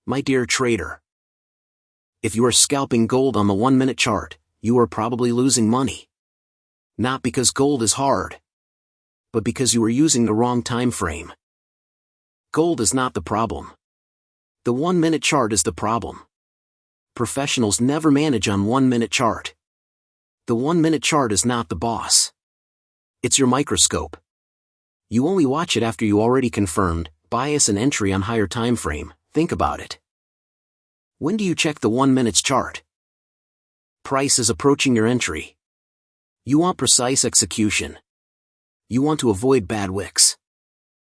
My dear trader, if you are scalping gold on the 1-minute chart, you are probably losing money. Not because gold is hard, but because you are using the wrong time frame. Gold is not the problem. The 1-minute chart is the problem. Professionals never manage on 1-minute chart. The 1-minute chart is not the boss. It's your microscope. You only watch it after you already confirmed bias and entry on higher time frame. Think about it. When do you check the 1-minute chart? Price is approaching your entry. You want precise execution. You want to avoid bad wicks.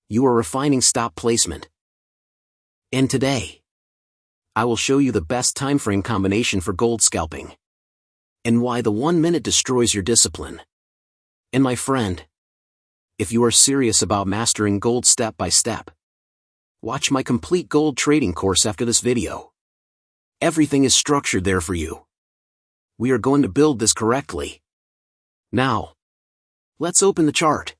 You are refining stop placement. And today, I will show you the best timeframe combination for gold scalping, and why the 1-minute destroys your discipline. And my friend, if you are serious about mastering gold step by step, watch my complete gold trading course after this video. Everything is structured there for you. We are going to build this correctly. Now, let's open the chart.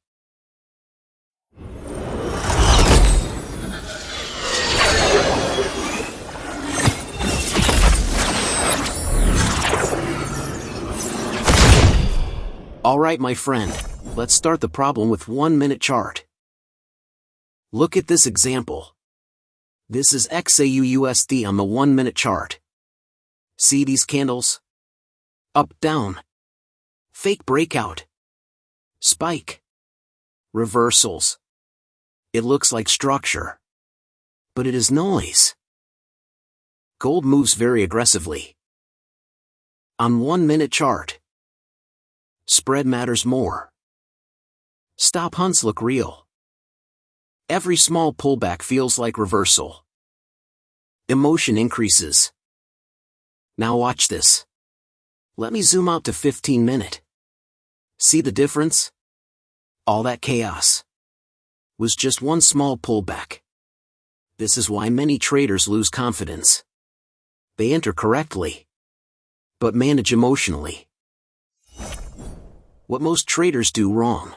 Alright my friend, let's start the problem with 1-minute chart. Look at this example. This is XAUUSD on the 1-minute chart. See these candles? Up, down. Fake breakout. Spike. Reversals. It looks like structure, but it is noise. Gold moves very aggressively. On 1-minute chart, spread matters more. Stop hunts look real. Every small pullback feels like reversal. Emotion increases. Now watch this. Let me zoom out to 15-minute. See the difference? All that chaos was just one small pullback. This is why many traders lose confidence. They enter correctly, but manage emotionally. What most traders do wrong.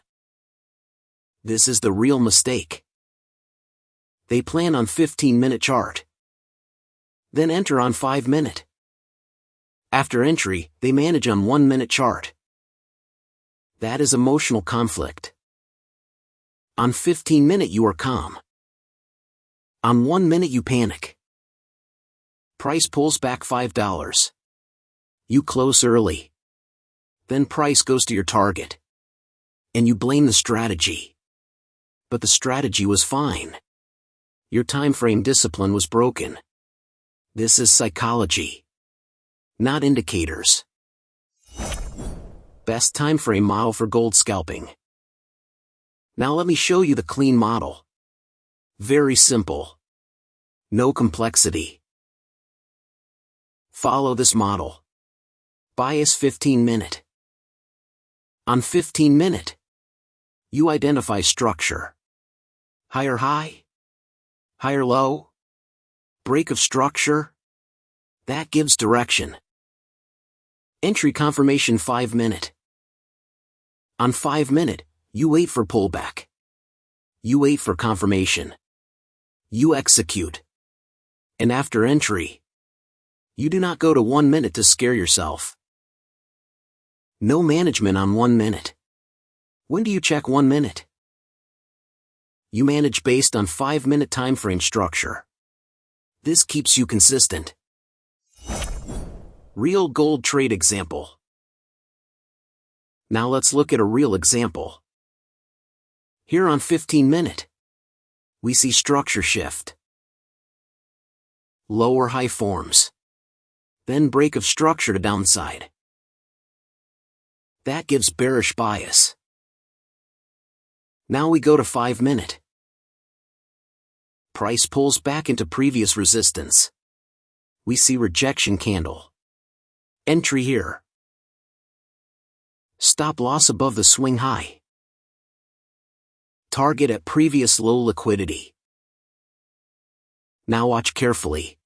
This is the real mistake. They plan on 15-minute chart, then enter on 5-minute. After entry, they manage on 1-minute chart. That is emotional conflict. On 15-minute you are calm. On 1-minute you panic. Price pulls back $5. You close early. Then price goes to your target. And you blame the strategy. But the strategy was fine. Your time frame discipline was broken. This is psychology, not indicators. Best time frame model for gold scalping. Now let me show you the clean model. Very simple. No complexity. Follow this model. Bias 15-minute. On 15-minute, you identify structure. Higher high, higher low, break of structure. That gives direction. Entry confirmation 5-minute. On 5-minute, you wait for pullback. You wait for confirmation. You execute. And after entry, you do not go to 1-minute to scare yourself. No management on 1-minute. When do you check 1-minute? You manage based on 5-minute time frame structure. This keeps you consistent. Real gold trade example. Now let's look at a real example. Here on 15-minute, we see structure shift. Lower high forms. Then break of structure to downside. That gives bearish bias. Now we go to 5-minute. Price pulls back into previous resistance. We see rejection candle. Entry here. Stop loss above the swing high. Target at previous low liquidity. Now watch carefully.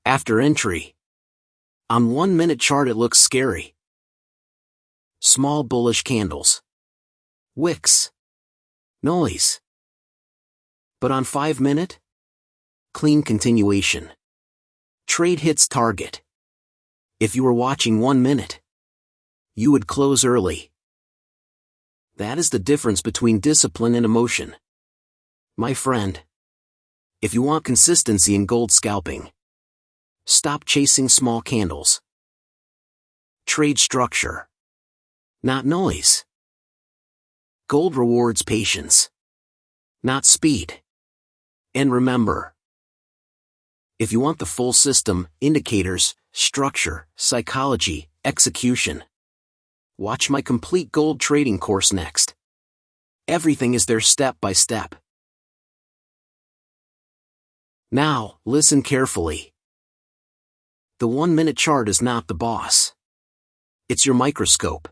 After entry. On 1-minute chart it looks scary. Small bullish candles. Wicks. Noise. But on 5-minute? Clean continuation. Trade hits target. If you were watching 1 minute, you would close early. That is the difference between discipline and emotion. My friend, if you want consistency in gold scalping, stop chasing small candles. Trade structure, not noise. Gold rewards patience, not speed. And remember, if you want the full system, indicators, structure, psychology, execution, watch my complete gold trading course next. Everything is there step by step. Now, listen carefully. The 1 minute chart is not the boss. It's your microscope.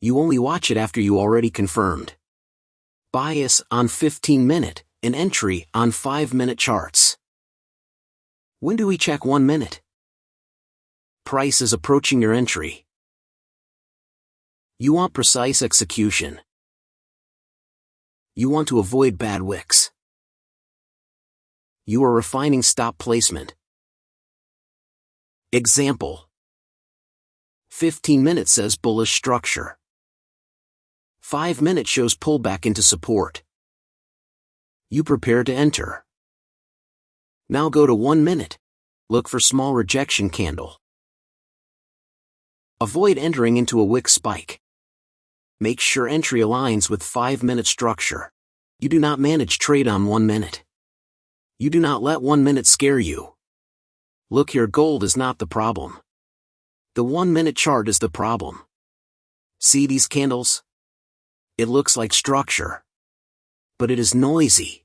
You only watch it after you already confirmed bias on 15 minute and entry on 5 minute charts. When do we check 1 minute? Price is approaching your entry. You want precise execution. You want to avoid bad wicks. You are refining stop placement. Example. 15 minutes says bullish structure. 5 minutes shows pullback into support. You prepare to enter. Now go to 1 minute. Look for small rejection candle. Avoid entering into a wick spike. Make sure entry aligns with 5 minute structure. You do not manage trade on 1 minute. You do not let 1 minute scare you. Look here, gold is not the problem. The 1 minute chart is the problem. See these candles? It looks like structure, but it is noisy.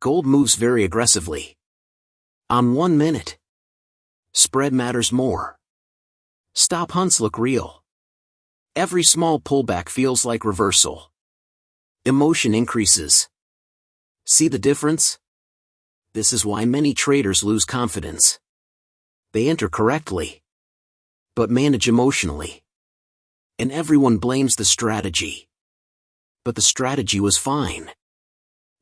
Gold moves very aggressively. On 1 minute, spread matters more. Stop hunts look real. Every small pullback feels like reversal. Emotion increases. See the difference? This is why many traders lose confidence. They enter correctly, but manage emotionally. And everyone blames the strategy. But the strategy was fine.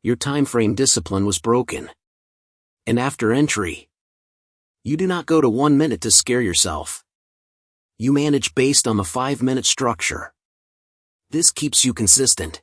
Your time frame discipline was broken. And after entry, you do not go to 1 minute to scare yourself. You manage based on the 5 minute structure. This keeps you consistent.